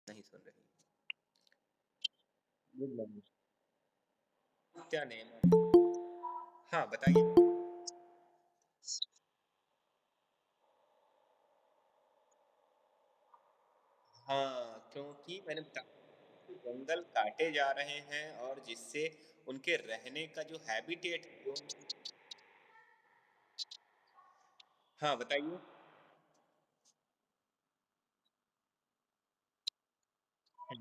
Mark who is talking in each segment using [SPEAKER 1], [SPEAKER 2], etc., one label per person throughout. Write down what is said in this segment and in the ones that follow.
[SPEAKER 1] नहीं सुन रही। Good morning. क्या नेम है? हाँ, बताइए। हाँ, क्योंकि मैंने बताया कि जंगल काटे जा रहे हैं और जिससे उनके रहने का जो हैबिटेट है जो हाँ, बताइए। हुँ,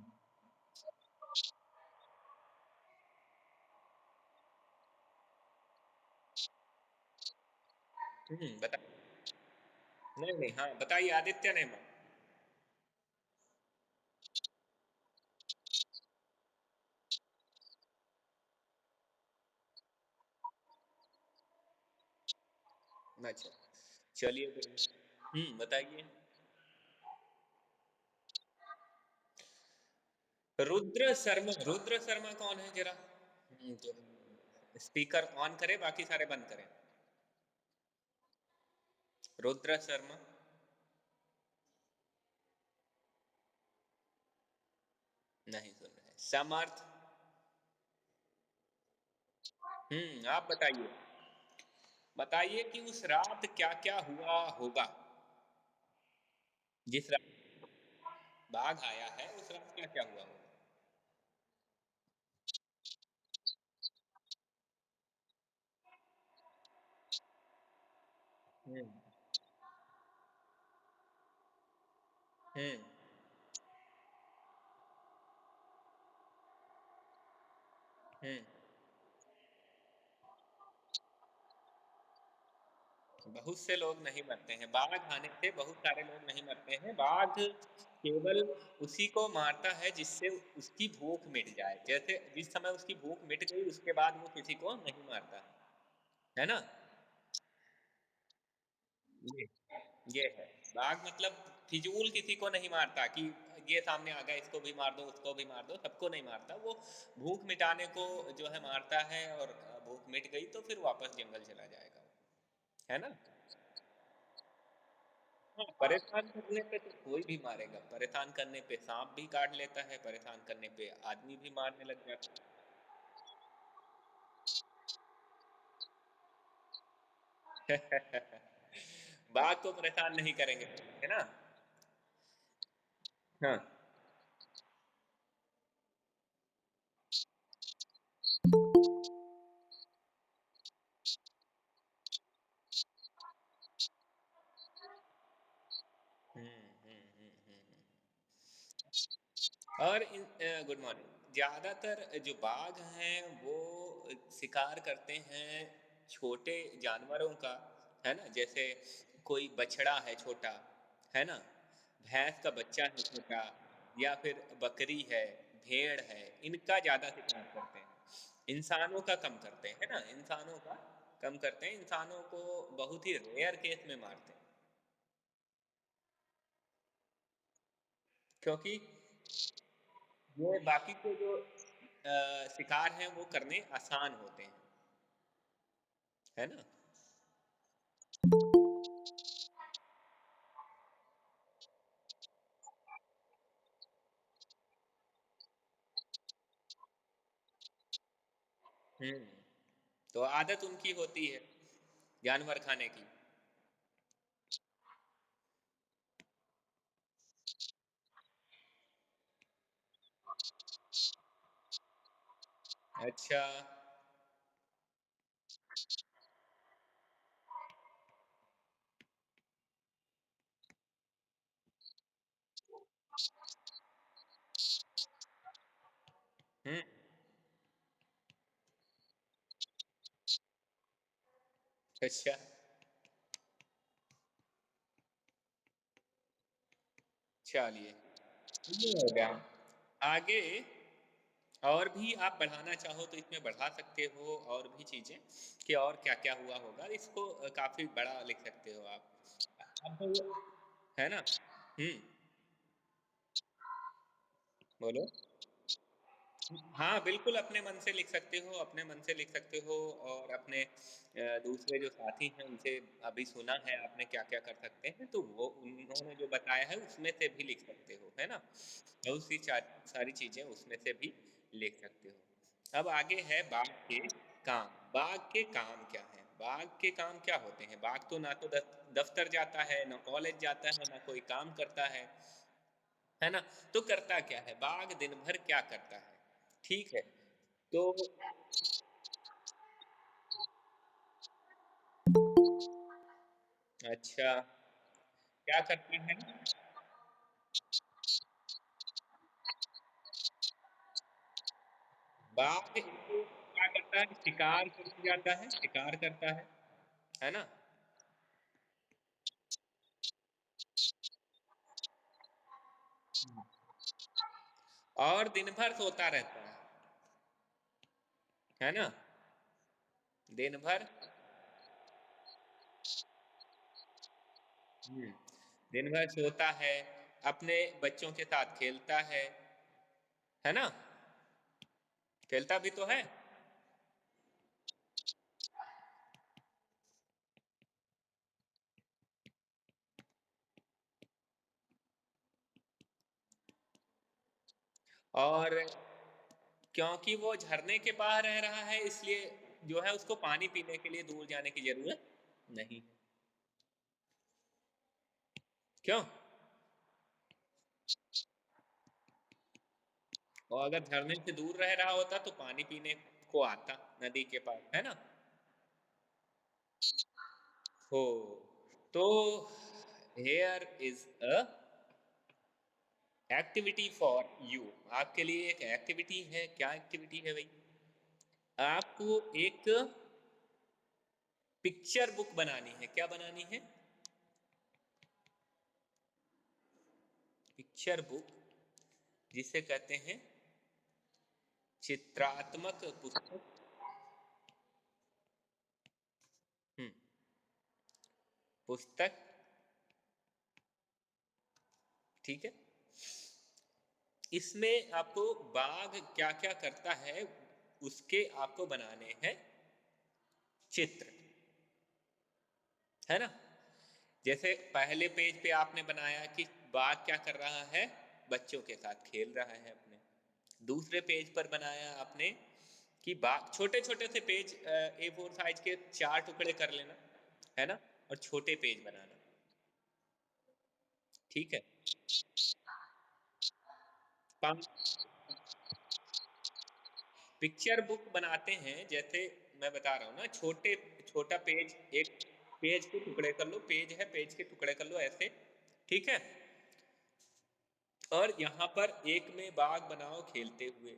[SPEAKER 1] हुँ, बता नहीं, नहीं, हाँ, बताइए आदित्य नेमा। अच्छा, चलिए फिर बताइए। रुद्र शर्मा कौन है ज़रा? तो स्पीकर ऑन करें, बाकी सारे बंद करें। रुद्र शर्मा? नहीं सुन रहे। समर्थ? आप बताइए। बताइए कि उस रात क्या-क्या हुआ होगा? जिस रात बाघ आया है, उस रात क्या-क्या हुआ होगा? हुँ, हुँ, हुँ। बहुत से लोग नहीं मरते हैं। बाघ आने से बहुत सारे लोग नहीं मरते हैं। बाघ केवल उसी को मारता है जिससे उसकी भूख मिट जाए। जैसे जिस समय उसकी भूख मिट गई उसके बाद वो किसी को नहीं मारता। है ना? ये ये है। बाघ मतलब फिजूल किसी को नहीं मारता कि ये सामने आ गया इसको भी मार दो, उसको भी मार दो, सबको नहीं मारता। वो भूख मिटाने को जो है मारता है और भूख मिट गई तो फिर वापस जंगल चला जाएगा। है ना? हाँ, परेशान करने पे तो कोई भी मारेगा। परेशान करने पे साँप भी काट लेता है, परेशान करने पे आदमी भी मारने लग जाता है। बाघ को परेशान नहीं करेंगे, है ना? हाँ। हुँ, हुँ, हुँ, हुँ, हुँ। और गुड मॉर्निंग। ज़्यादातर जो बाघ हैं वो शिकार करते हैं छोटे जानवरों का, है ना? जैसे कोई बछड़ा है छोटा, है ना? भैंस का बच्चा है छोटा या फिर बकरी है, भेड़ है, इनका ज़्यादा शिकार करते हैं। इंसानों का कम करते हैं, है ना? इंसानों का कम करते हैं, इंसानों को बहुत ही रेयर केस में मारते हैं। क्योंकि ये बाकी के जो शिकार हैं वो करने आसान होते हैं, है ना? हुँ, तो आदत उनकी होती है जानवर खाने की। अच्छा, हुँ, अच्छा, चलिए, ये हो गया। आगे और भी आप बढ़ाना चाहो तो इसमें बढ़ा सकते हो और भी चीज़ें कि और क्या-क्या हुआ होगा, इसको काफ़ी बड़ा लिख सकते हो आप। अब है ना? हुँ, बोलो। हाँ, बिल्कुल अपने मन से लिख सकते हो, अपने मन से लिख सकते हो और अपने दूसरे जो साथी हैं उनसे अभी सुना है आपने क्या-क्या कर सकते हैं, तो वो उन्होंने जो बताया है उसमें से भी लिख सकते हो, है ना? बहुत सी सारी चीज़ें उसमें से भी लिख सकते हो। अब आगे है बाघ के काम। बाघ के काम क्या हैं? बाघ के काम क्या होते हैं? बाघ तो ना तो दफ्तर जाता है, ना कॉलेज जाता है, ना कोई काम करता है ना? तो करता क्या है? बाघ दिन भर क्या करता है? ठीक है, तो अच्छा, क्या करते हैं? बाघ इनको क्या करता है? शिकार करने जाता है, शिकार करता है ना? और दिन भर सोता रहता है ना? दिन भर हुँ, दिन भर सोता है, अपने बच्चों के साथ खेलता है ना? खेलता भी तो है। और क्योंकि वो झरने के पास रह रहा है इसलिए जो है उसको पानी पीने के लिए दूर जाने की ज़रूरत नहीं है। क्यों? और अगर झरने से दूर रह रहा होता तो पानी पीने को आता नदी के पास, है ना? हो तो here is a activity for you आपके लिए एक एक्टिविटी है, क्या एक्टिविटी है भई? आपको एक पिक्चर बुक बनानी है, क्या बनानी है? पिक्चर बुक जिसे कहते हैं चित्रात्मक पुस्तक हुँ, पुस्तक ठीक है? इसमें आपको बाघ क्या-क्या करता है, उसके आपको बनाने हैं चित्र, है ना? जैसे पहले पेज पे आपने बनाया कि बाघ क्या कर रहा है, बच्चों के साथ खेल रहा है अपने। दूसरे पेज पर बनाया आपने कि बाघ छोटे-छोटे से पेज A4 साइज़ के 4 टुकड़े कर लेना, है ना? और छोटे पेज बनाना, ठीक है? पम पिक्चर बुक बनाते हैं जैसे मैं बता रहा हूँ ना छोटा पेज एक पेज के टुकड़े कर लो पेज है पेज के टुकड़े कर लो ऐसे ठीक है और यहाँ पर एक में बाघ बनाओ खेलते हुए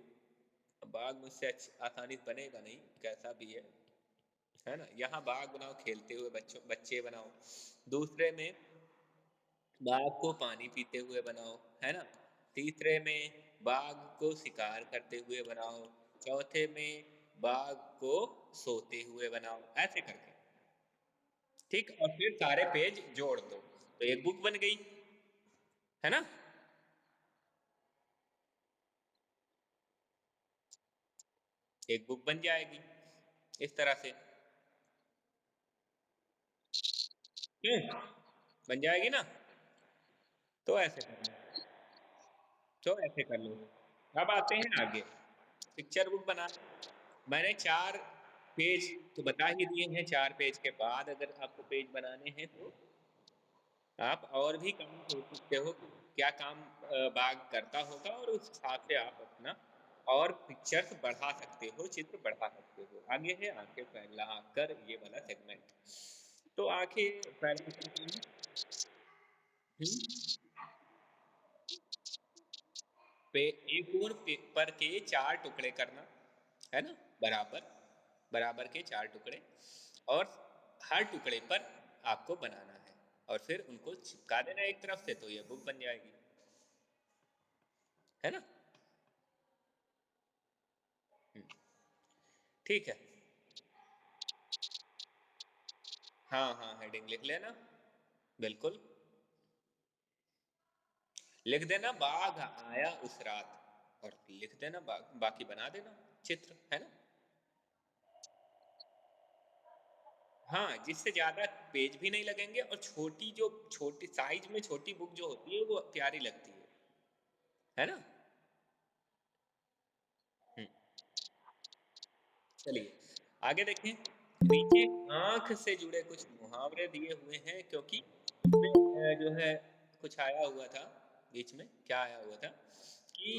[SPEAKER 1] अब बाघ मुझसे आसानी से बनेगा नहीं कैसा भी है ना यहाँ बाघ बनाओ खेलते हुए बच्चे बनाओ दूसरे में बाघ को पानी पीते हुए बनाओ है ना तीसरे में बाघ को शिकार करते हुए बनाओ चौथे में बाघ को सोते हुए बनाओ ऐसे करके ठीक और फिर सारे पेज जोड़ दो तो एक बुक बन गई है ना एक बुक बन जाएगी इस तरह से क्यों बन जाएगी ना तो ऐसे कर लो तो ऐसे कर लो अब आते हैं आगे पिक्चर बुक बना मैंने 4 पेज तो बता ही दिए हैं 4 पेज के बाद अगर आपको पेज बनाने हैं तो आप और भी काम सोच सकते हो कि क्या काम बाघ करता होगा और उस हिसाब से आप अपना और पिक्चर्स बढ़ा सकते हो, चित्र बढ़ा सकते हो। आगे है आँखें फैलाकर ये वाला सेगमेंट। तो आँखें फैलाकर हुँ, पे A4 पेपर के 4 टुकड़े करना, है ना? बराबर, बराबर के 4 टुकड़े और हर टुकड़े पर आपको बनाना है और फिर उनको चिपका देना एक तरफ से तो ये बुक बन जाएगी, है ना? हुँ, ठीक है। हाँ, हाँ, हेडिंग लिख लेना, बिल्कुल। लिख देना बाघ आया उस रात और लिख देना, बाकी बना देना चित्र, है ना? हाँ, जिससे ज़्यादा पेज भी नहीं लगेंगे और छोटी साइज़ में छोटी बुक जो होती है वो प्यारी लगती है ना? हुँ, चलिए आगे देखें। नीचे आँख से जुड़े कुछ मुहावरे दिए हुए हैं क्योंकि इसमें जो है कुछ आया हुआ था बीच में, क्या आया हुआ था कि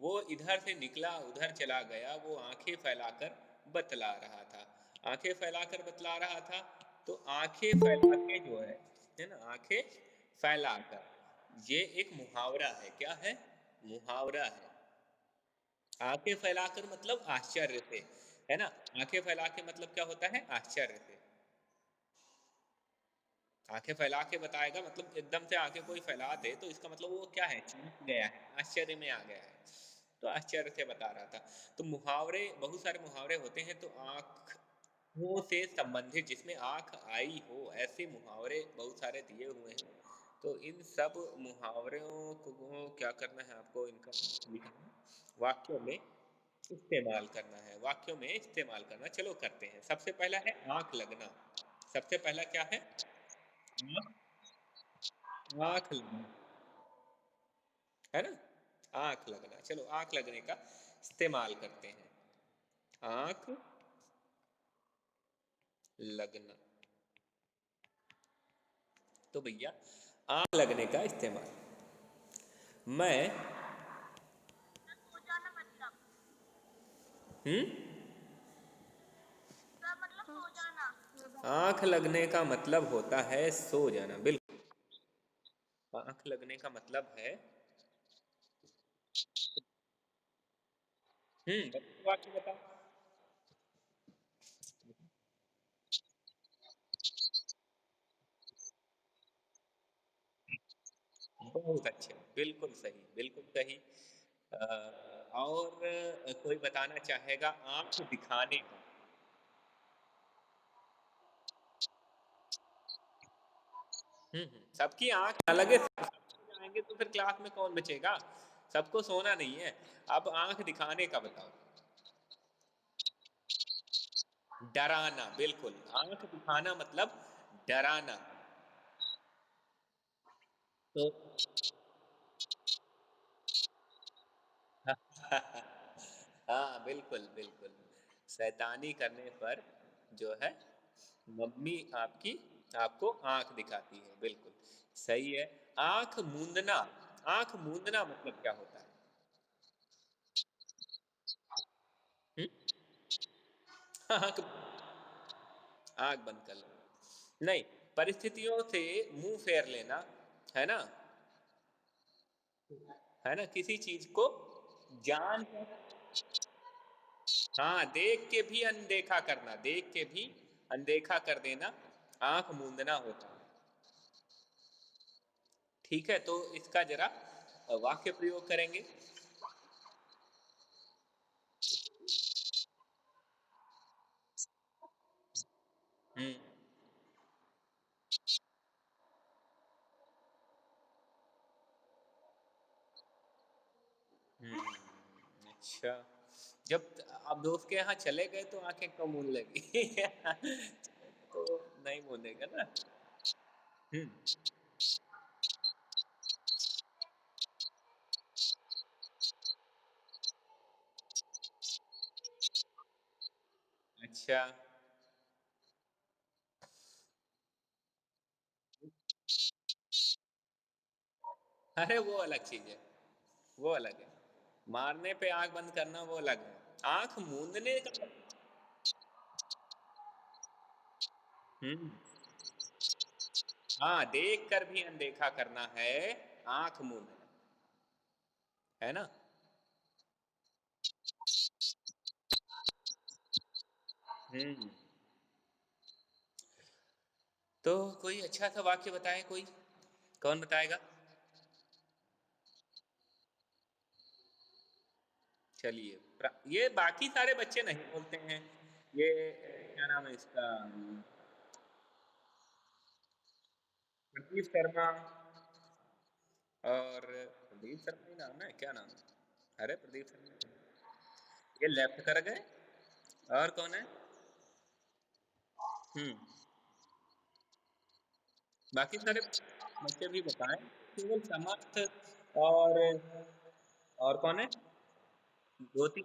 [SPEAKER 1] वो इधर से निकला, उधर चला गया, वो आँखें फैलाकर बतला रहा था। आँखें फैलाकर बतला रहा था, तो आँखें फैला के जो है ना? आँखें फैलाकर, ये एक मुहावरा है, क्या है? मुहावरा है। आँखें फैलाकर मतलब आश्चर्य से, है ना? आँखें फैला के मतलब क्या होता है? आश्चर्य से। आँखें फैला के बताएगा मतलब एकदम से आँखें कोई फैला दे तो इसका मतलब वो क्या है? चौंक गया है, आश्चर्य में आ गया है। तो आश्चर्य से बता रहा था। तो मुहावरे बहुत सारे मुहावरे होते हैं तो आँखों से संबंधित जिसमें आँख आई हो, ऐसे मुहावरे बहुत सारे दिए हुए हैं। तो इन सब मुहावरों को क्या करना है आपको इनका लिखना वाक्यों में इस्तेमाल करना है, वाक्यों में इस्तेमाल करना। चलो करते हैं। सबसे पहला है आँख लगना। सबसे पहला क्या है? आँख आँख लगना, है ना? आँख लगना। चलो आँख लगने का इस्तेमाल करते हैं। आँख लगना। तो भैया आँख लगने का इस्तेमाल। मैं हुँ? आँख लगने का मतलब होता है सो जाना। बिल्कुल, आँख लगने का मतलब है वाक्य बताओ। बहुत अच्छे, बिल्कुल सही, बिल्कुल सही। और कोई बताना चाहेगा आँख दिखाने का। सबकी आँख अलग है, सब सो जाएँगे तो फिर क्लास में कौन बचेगा? सबको सोना नहीं है। अब आँख दिखाने का बताओ। डराना, बिल्कुल। आँख दिखाना मतलब डराना। तो हाँ, बिल्कुल, बिल्कुल। शैतानी करने पर जो है मम्मी आपकी आपको आँख दिखाती है, बिल्कुल। सही है। आँख मूंदना, आँख मूंदना मतलब क्या होता है? हुँ? आँख आँख बंद कर लो। नहीं, परिस्थितियों से मुँह फेर लेना, है ना? है ना? किसी चीज़ को जानकर हाँ, देख के भी अनदेखा करना, देख के भी अनदेखा कर देना, आँख मूंदना होता है। ठीक है, तो इसका ज़रा वाक्य प्रयोग करेंगे। हुँ, हुँ, अच्छा। जब आप दोस्त के यहाँ चले गए तो आँखें कब मूंद लगी? तो नहीं मूंदेगा ना? हुँ, अच्छा। अरे वो अलग चीज़ है, वो अलग है। मारने पे आँख बंद करना वो अलग है। आँख मूंदने का हुँ, हाँ, देख कर भी अनदेखा करना है, आँख मूंदना, है ना? हुँ, तो कोई अच्छा सा वाक्य बताएँ कोई? कौन बताएगा? चलिए, ये बाकी सारे बच्चे नहीं बोलते हैं। ये क्या नाम है इसका प्रदीप शर्मा और प्रदीप शर्मा ही नाम है, क्या नाम है? अरे प्रदीप शर्मा, ये लेफ्ट कर गए। और कौन है? हम्म। बाकी सारे बच्चे भी बताएं, केवल समर्थ और कौन है? दो तीन,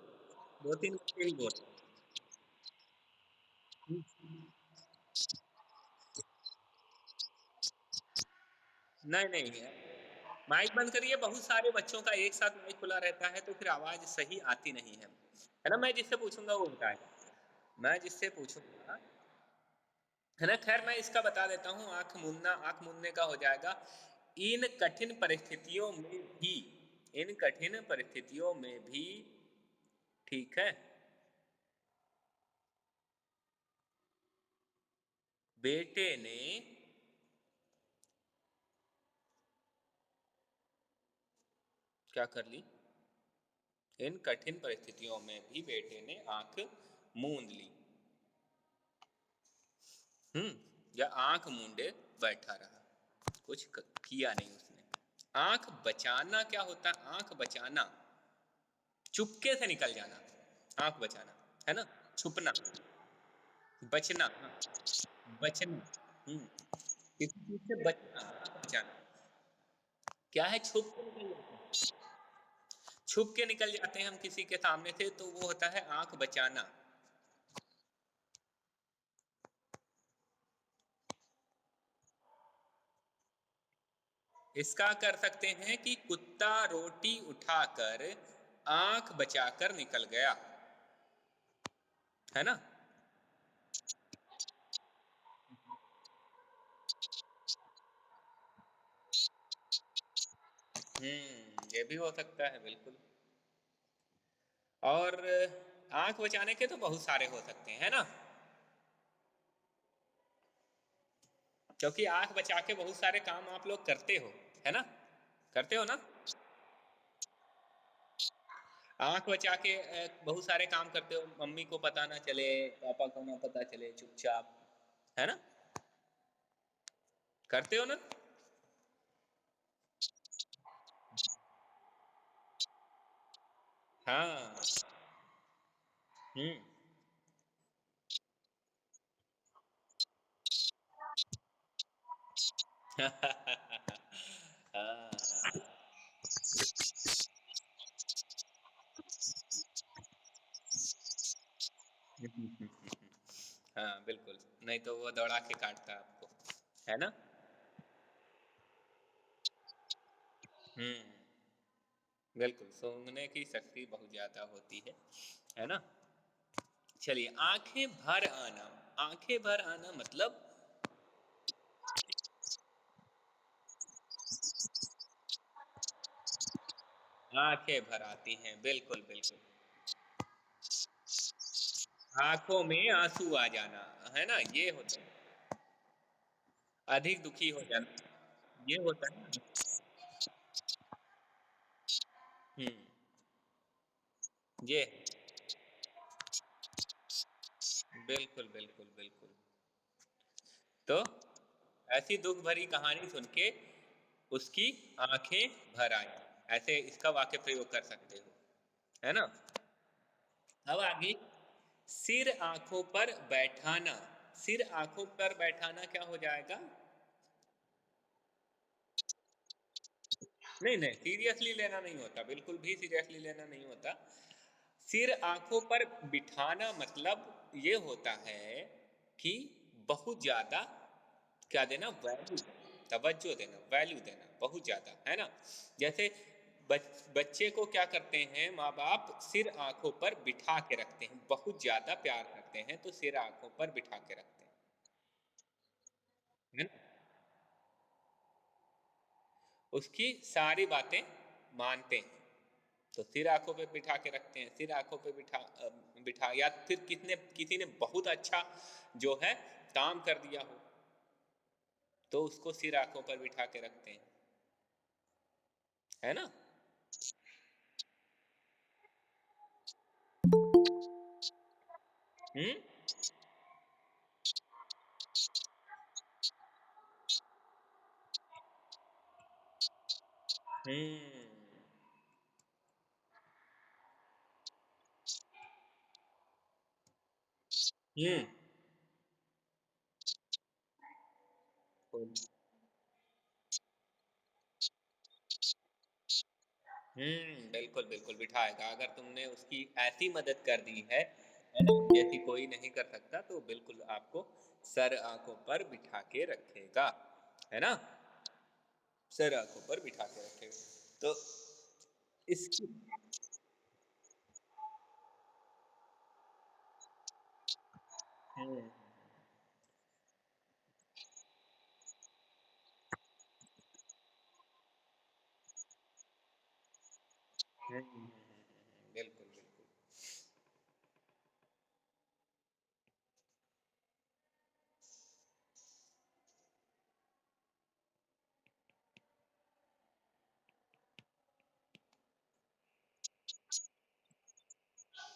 [SPEAKER 1] दो तीन बच्चे ही बोल। नहीं नहीं है, माइक बंद करिए, बहुत सारे बच्चों का एक साथ माइक खुला रहता है तो फिर आवाज सही आती नहीं है ना? मैं जिससे पूछूंगा वो बताएगा, मैं जिससे पूछूंगा, है ना? खैर मैं इसका बता देता हूँ, आंख मूंदना, आंख मूंदने का हो जाएगा। इन कठिन परिस्थितियों में भी, इन कठिन परिस्थितियों में भी, ठीक है, बेटे ने, क्या कर ली? इन कठिन परिस्थितियों में भी बेटे ने आंख मूंद ली। या आंख मूंदे बैठा रहा, कुछ किया नहीं उसने। आंख बचाना क्या होता है? आंख बचाना चुपके से निकल जाना, आंख बचाना, है ना? छुपना, बचना, हाँ, बचना। किसी चीज से बचना, आंख बचाना क्या है? छुप के निकल जाते हैं, छुप के निकल जाते हैं हम किसी के सामने से, तो वो होता है आंख बचाना। इसका कर सकते हैं कि कुत्ता रोटी उठाकर आंख बचाकर निकल गया, है ना? ये भी हो सकता है, बिल्कुल। और आंख बचाने के तो बहुत सारे हो सकते हैं, है ना? क्योंकि आंख बचा के बहुत सारे काम आप लोग करते हो, है ना? करते हो ना? आंख बचा के बहुत सारे काम करते हो, मम्मी को पता ना चले, पापा को ना पता चले, चुपचाप, है ना? करते हो ना? हाँ। हम्म। हाँ। हाँ बिल्कुल, नहीं तो वो दौड़ा के काटता आपको, है ना? हम्म। बिल्कुल, सूंघने की शक्ति बहुत ज्यादा होती है ना? चलिए, आंखें भर आना, आंखें भर आना मतलब, आंखें भर आती हैं, बिल्कुल बिल्कुल। आंखों में आंसू आ जाना, है ना? ये होता है। अधिक दुखी हो जाना, ये होता है ना? हम्म। ये बिल्कुल बिल्कुल बिल्कुल। तो ऐसी दुख भरी कहानी सुन के उसकी आंखें भर आई, ऐसे इसका वाक्य प्रयोग कर सकते हो, है ना? अब आगे, सिर आंखों पर बैठाना, सिर आंखों पर बैठाना क्या हो जाएगा? नहीं नहीं, सीरियसली लेना नहीं होता, बिल्कुल भी सीरियसली लेना नहीं होता। सिर आंखों पर बिठाना मतलब ये होता है कि बहुत ज्यादा क्या देना? वैल्यू, तवज्जो देना, वैल्यू देना बहुत ज्यादा, है ना? जैसे बच्चे को क्या करते हैं माँ बाप? सिर आंखों पर बिठा के रखते हैं, बहुत ज्यादा प्यार करते हैं तो सिर आंखों पर बिठा के रखते हैं, है ना? उसकी सारी बातें मानते हैं तो सिर आंखों पे बिठा के रखते हैं, सिर आंखों पे बिठा, या फिर किसी ने बहुत अच्छा जो है काम कर दिया हो तो उसको सिर आंखों पर बिठा के रखते हैं, है ना? हम्म। हम्म। हुँ, हुँ, बिल्कुल, बिल्कुल बिठाएगा। अगर तुमने उसकी ऐसी मदद कर दी है ना? जैसी कोई नहीं कर सकता, तो बिल्कुल आपको सर आँखों पर बिठा के रखेगा, है ना? सर आँखों पर बिठा के रखेगा। तो इसकी हुँ, बिल्कुल, बिल्कुल।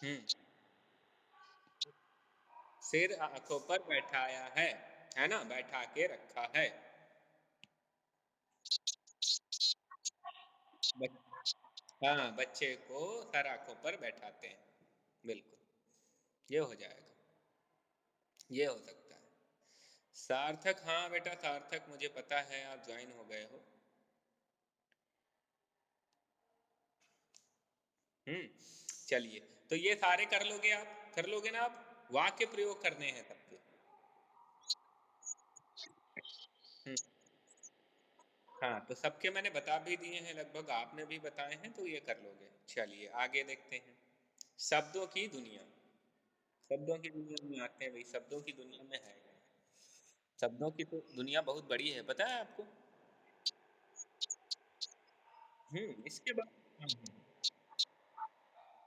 [SPEAKER 1] हुँ, सिर आँखों पर बैठाया है ना? बैठा के रखा है। बच हाँ, बच्चे को सर आँखों पर बैठाते हैं। बिल्कुल, ये हो जाएगा, ये हो सकता है। सार्थक हाँ, बेटा सार्थक मुझे पता है आप जॉइन हो गए हो। हुँ, चलिए, तो ये सारे कर लोगे आप? कर लोगे ना आप? वाक्य प्रयोग करने हैं सबके। हुँ, हाँ, तो सबके मैंने बता भी दिए हैं लगभग, आपने भी बताए हैं, तो ये कर लोगे। चलिए, आगे देखते हैं। शब्दों की दुनिया। शब्दों की दुनिया में आते हैं भई, शब्दों की दुनिया में है क्या? शब्दों की तो दुनिया बहुत बड़ी है, पता है आपको? इसके बाद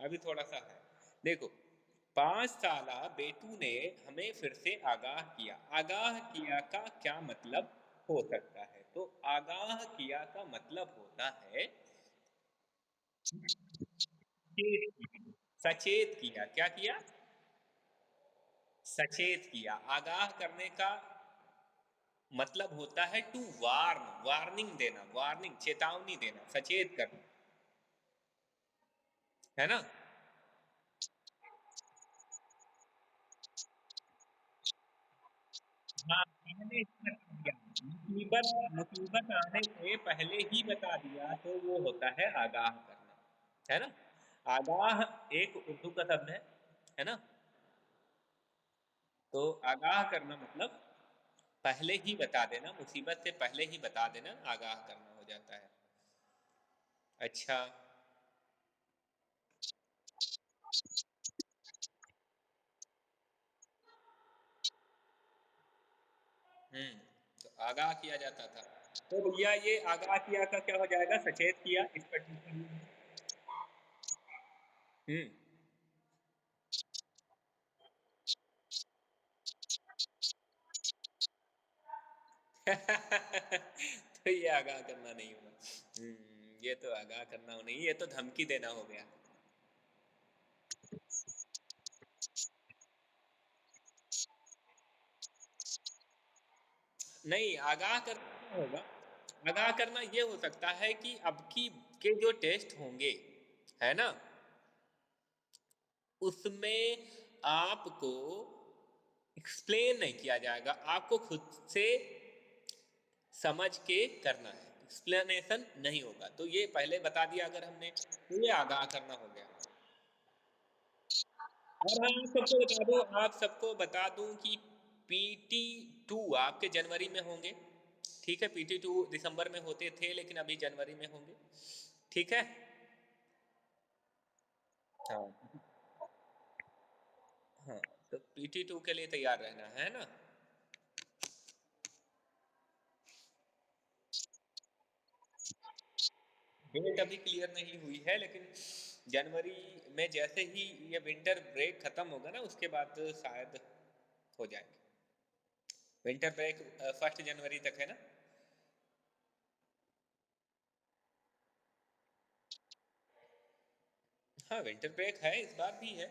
[SPEAKER 1] अभी थोड़ा-सा है। देखो, 5 साला बेटू ने हमें फिर से आगाह किया। आगाह किया का क्या मतलब हो सकता है? तो आगाह किया का मतलब होता है सचेत किया। सचेत किया, क्या किया? सचेत किया। आगाह करने का मतलब होता है टू वार्न, वार्निंग देना, वार्निंग चेतावनी देना, सचेत करना, है ना? हाँ, मैंने इसमें दिया। मुसीबत मुसीबत आने से पहले ही बता दिया तो वो होता है आगाह करना, है ना? आगाह एक उर्दू का शब्द है ना? तो आगाह करना मतलब पहले ही बता देना, मुसीबत से पहले ही बता देना आगाह करना हो जाता है। अच्छा, हुँ, तो आगाह किया जाता था। तो भैया ये आगाह किया का क्या हो जाएगा? सचेत किया, इस पर टिक करिए। हुँ। तो ये आगाह करना नहीं हुआ। ये तो आगाह करना नहीं, ये तो धमकी देना हो गया। नहीं, आगाह करना क्या होगा? आगाह करना ये हो सकता है कि अब की के जो टेस्ट होंगे, है ना? उसमें आपको एक्सप्लेन नहीं किया जाएगा, आपको खुद से समझ के करना है। एक्सप्लेनेशन नहीं होगा, तो ये पहले बता दिया अगर हमने, तो ये आगाह करना हो गया। और आप सबको बता दूँ कि पीटी 2 आपके जनवरी में होंगे, ठीक है? पीटी 2 दिसंबर में होते थे, लेकिन अभी जनवरी में होंगे, ठीक है? हाँ, हाँ, तो पीटी 2 के लिए तैयार रहना है ना? डेट अभी क्लियर नहीं हुई है, लेकिन जनवरी में जैसे ही ये विंटर ब्रेक खत्म होगा ना, उसके बाद शायद हो जाएगी। विंटर ब्रेक 1 जनवरी तक है ना? हाँ, विंटर ब्रेक है, इस बार भी है।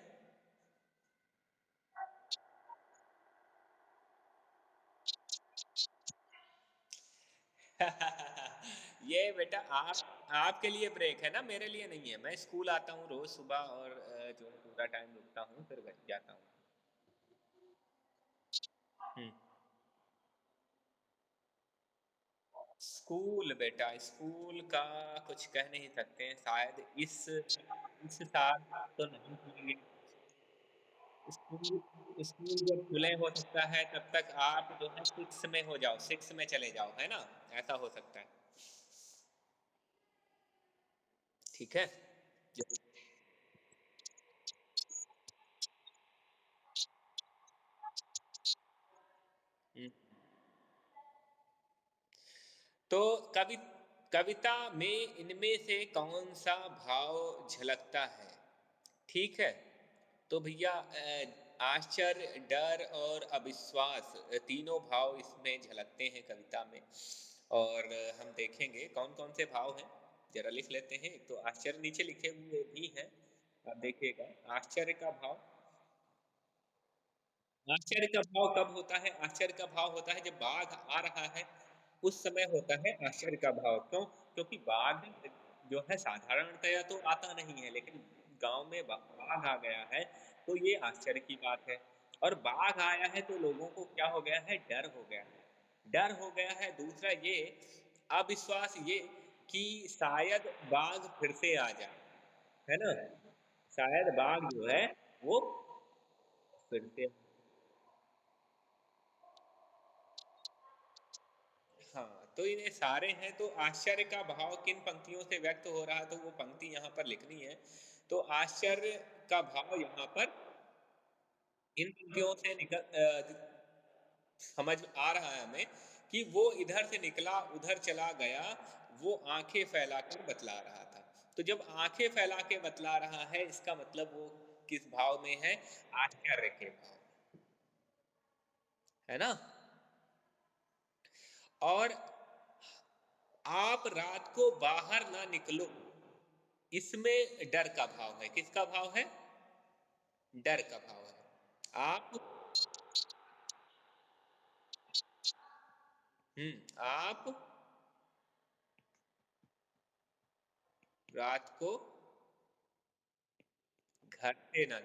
[SPEAKER 1] ये बेटा आपके लिए ब्रेक है ना, मेरे लिए नहीं है। मैं स्कूल आता हूँ रोज़ सुबह और जो है पूरा टाइम रुकता हूँ, फिर घर जाता हूँ। हुँ। स्कूल बेटा, स्कूल का कुछ कह नहीं सकते हैं, शायद इस साल तो नहीं खुलेंगे। स्कूल स्कूल जब खुले हो सकता है तब तक आप जो है 6 में हो जाओ, 6 में चले जाओ, है ना? ऐसा हो सकता है। ठीक है? ज हुँ। तो कविता में इनमें से कौन-सा भाव झलकता है? ठीक है? तो भैया आश्चर्य, डर और अविश्वास तीनों भाव इसमें झलकते हैं कविता में। और हम देखेंगे कौन-कौन से भाव हैं, ज़रा लिख लेते हैं। एक तो आश्चर्य नीचे लिखे हुए भी हैं, आप देखिएगा। आश्चर्य का भाव आश्चर्य का भाव कब होता है? आश्चर्य का भाव होता है जब बाघ आ रहा है, उस समय होता है आश्चर्य का भाव। क्यों? क्योंकि बाघ जो है साधारणतया तो आता नहीं है, लेकिन गाँव में बाघ आ गया है, तो ये आश्चर्य की बात है। और बाघ आया है तो लोगों को क्या हो गया है? डर हो गया है। डर हो गया है, दूसरा ये अविश्वास ये कि शायद बाघ फिर से आ जाए, है ना? शायद बाघ जो है वो फिर से हाँ, तो ये सारे हैं तो आश्चर्य का भाव किन पंक्तियों से व्यक्त हो रहा है तो वो पंक्ति यहाँ पर लिखनी है। तो आश्चर्य का भाव यहाँ पर इन पंक्तियों से समझ आ रहा है हमें कि वो इधर से निकला, उधर चला गया, वो आँखें फैलाकर बतला रहा था। तो जब आँखें फैला के बतला रहा है इसका मतलब वो किस भाव में है? आश्चर्य के भाव में, है ना? और आप रात को बाहर ना निकलो, इसमें डर का भाव है। किसका भाव है? डर का भाव है। आप आप रात को घर से ना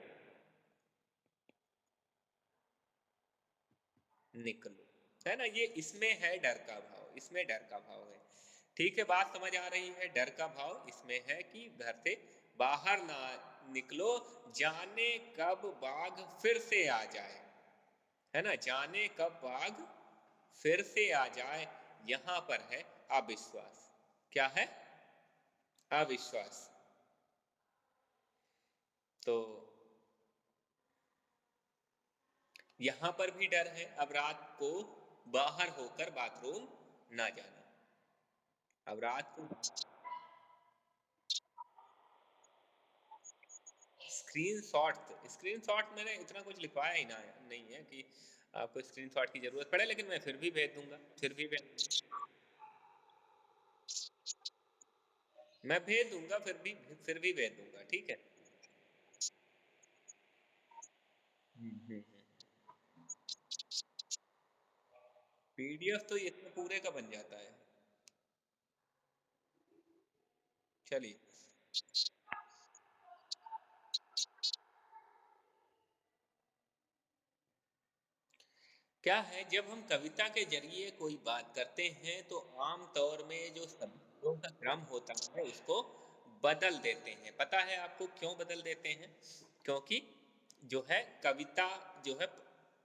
[SPEAKER 1] निकलो, है ना? ये इसमें है डर का भाव, इसमें डर का भाव है। ठीक है, बात समझ आ रही है? डर का भाव इसमें है कि घर से बाहर ना निकलो, जाने कब बाघ फिर से आ जाए, है ना? जाने कब बाघ फिर से आ जाए, यहाँ पर है अविश्वास। क्या है? अविश्वास। तो यहाँ पर भी डर है, अब रात को बाहर होकर बाथरूम ना जाना। अब रात को स्क्रीनशॉट मैंने इतना कुछ लिखवाया ही ना नहीं है कि आपको स्क्रीनशॉट की ज़रूरत पड़े, लेकिन मैं फिर भी भेज दूँगा, फिर भी मैं भेज दूँगा, फिर भी भेज दूँगा, ठीक है? हुँ। पीडीएफ तो ये तो पूरे का बन जाता है। चलिए, क्या है जब हम कविता के ज़रिए कोई बात करते हैं तो आम तौर में जो शब्दों का क्रम होता है उसको बदल देते हैं। पता है आपको क्यों बदल देते हैं? क्योंकि जो है कविता जो है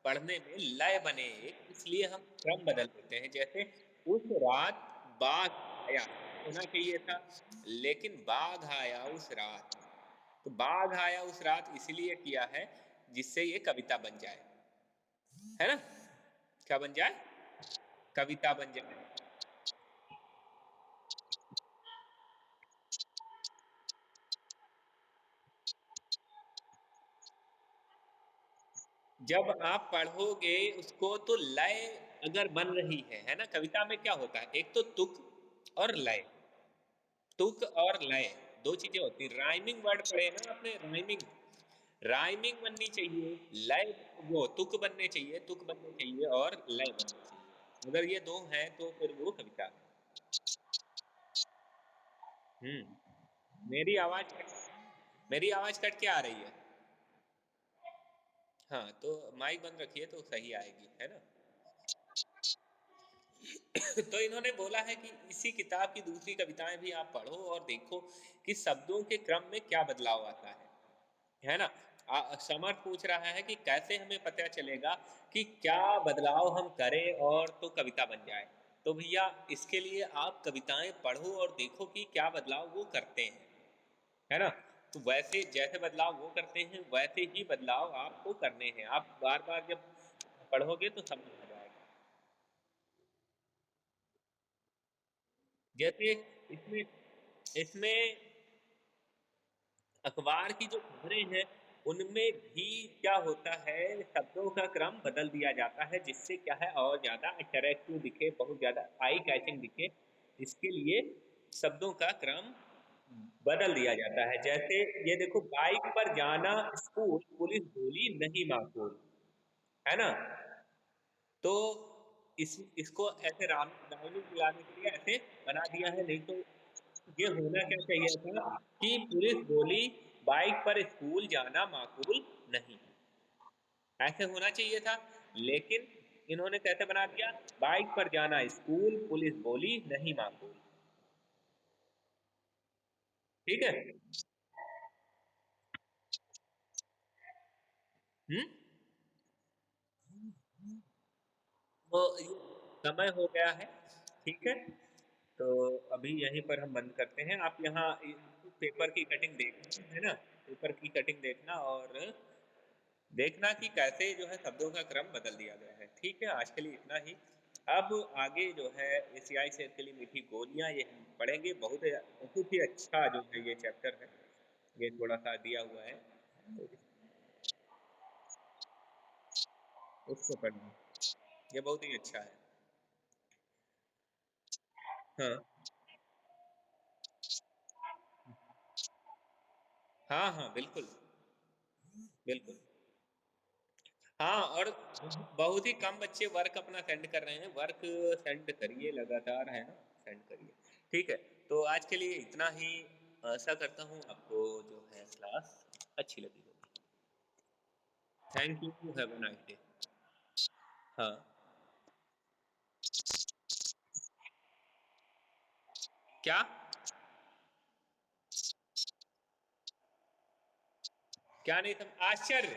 [SPEAKER 1] पढ़ने में लय बने एक, इसलिए हम क्रम बदल देते हैं। जैसे उस रात बाघ आया होना चाहिए था, लेकिन बाघ आया उस रात। तो बाघ आया उस रात इसलिए किया है जिससे ये कविता बन जाए, है ना? क्या बन जाए? कविता बन जाए। जब आप पढ़ोगे उसको तो लय अगर बन रही है ना? कविता में क्या होता है? एक तो तुक और लय। तुक और लय 2 चीज़ें होती हैं। राइमिंग वर्ड पढ़े ना आपने राइमिंग, राइमिंग बननी चाहिए, लय वो तुक बनने चाहिए, तुक बनने चाहिए और लय बननी चाहिए। अगर ये 2 हैं तो फिर वो कविता है। हुँ, मेरी आवाज़ मेरी आवाज़ कट के आ रही है? हाँ, तो माइक बंद रखिए तो सही आएगी, है ना? तो इन्होंने बोला है कि इसी किताब की दूसरी कविताएँ भी आप पढ़ो और देखो कि शब्दों के क्रम में क्या बदलाव आता है ना? समर पूछ रहा है कि कैसे हमें पता चलेगा कि क्या बदलाव हम करें और तो कविता बन जाए? तो भैया इसके लिए आप कविताएँ पढ़ो और देखो कि क्या बदलाव वो करते हैं, है ना? तो वैसे जैसे बदलाव वो करते हैं, वैसे ही बदलाव आपको करने हैं। आप बार-बार जब पढ़ोगे तो समझ आ जाएगा। जैसे इसमें इसमें अखबार की जो खबरें हैं, उनमें भी क्या होता है, शब्दों का क्रम बदल दिया जाता है, जिससे क्या है और ज़्यादा अट्रैक्टिव दिखे, बहुत ज़्यादा आई कैचिंग दिखे। इसके लिए शब्दों का क्रम बदल दिया जाता है। जैसे ये देखो, बाइक पर जाना स्कूल, पुलिस बोली नहीं माकूल, है ना? तो इसको ऐसे राइमिंग मिलाने के लिए ऐसे बना दिया है, नहीं तो ये होना क्या चाहिए था कि पुलिस बोली बाइक पर स्कूल जाना माकूल नहीं, ऐसे होना चाहिए था। लेकिन इन्होंने कैसे बना दिया, बाइक पर जाना स्कूल, पुलिस बोली नहीं माकूल। ठीक है। हम्म। तो ये समय हो गया है। ठीक है। तो अभी यहीं पर हम बंद करते हैं। आप यहाँ पेपर की कटिंग देखना है ना, पेपर की कटिंग देखना और देखना कि कैसे जो है शब्दों का क्रम बदल दिया गया है। ठीक है, आज के लिए इतना ही। अब आगे जो है एशियाई सेब के लिए मीठी गोलियाँ, ये हम पढ़ेंगे। बहुत ही अच्छा जो है ये चैप्टर है। ये थोड़ा-सा दिया हुआ है, तो उसको पढ़ना। ये बहुत ही अच्छा है। हाँ। हाँ, हाँ, बिल्कुल, बिल्कुल। हाँ, और बहुत ही कम बच्चे वर्क अपना सेंड कर रहे हैं। वर्क सेंड करिए लगातार, है ना? सेंड करिए। ठीक है, तो आज के लिए इतना ही। आशा करता हूँ आपको जो है क्लास अच्छी लगी होगी। Thank you, have a nice day. हाँ, क्या? क्या नहीं सम आश्चर्य?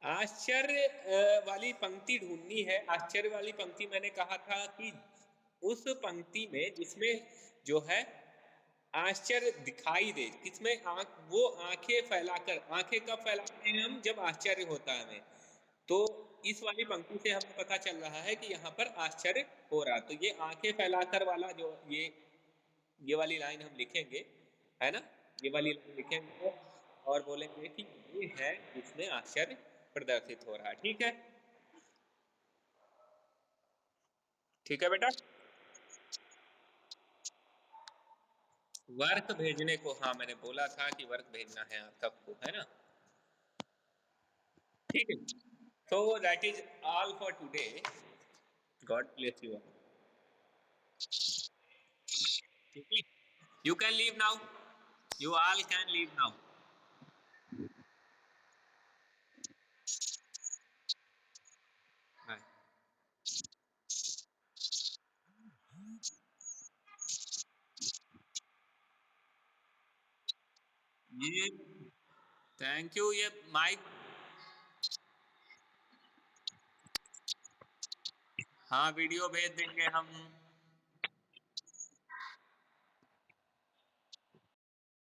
[SPEAKER 1] आश्चर्य वाली पंक्ति ढूँढनी है। आश्चर्य वाली पंक्ति मैंने कहा था कि उस पंक्ति में जिसमें जो है आश्चर्य दिखाई दे, किसमें वो आँखें फैलाकर, आँखें कब फैलाते हैं हम, जब आश्चर्य होता है हमें। तो इस वाली पंक्ति से हमें पता चल रहा है कि यहाँ पर आश्चर्य हो रहा है। तो ये आँखें फैलाकर वाला जो ये वाली लाइन हम लिखेंगे, है ना? ये वाली लाइन लिखेंगे और बोलेंगे कि ये है जिसमें आश्चर्य प्रदर्शित हो रहा है। ठीक है? ठीक है बेटा? वर्क भेजने को, हाँ, मैंने बोला था कि वर्क भेजना है आप सबको, है ना? ठीक है। So that is all for today. God bless you all. Okay. You can leave now. You all can leave now. Bye. ये थैंक यू। ये माइक, हाँ, वीडियो भेज देंगे हम।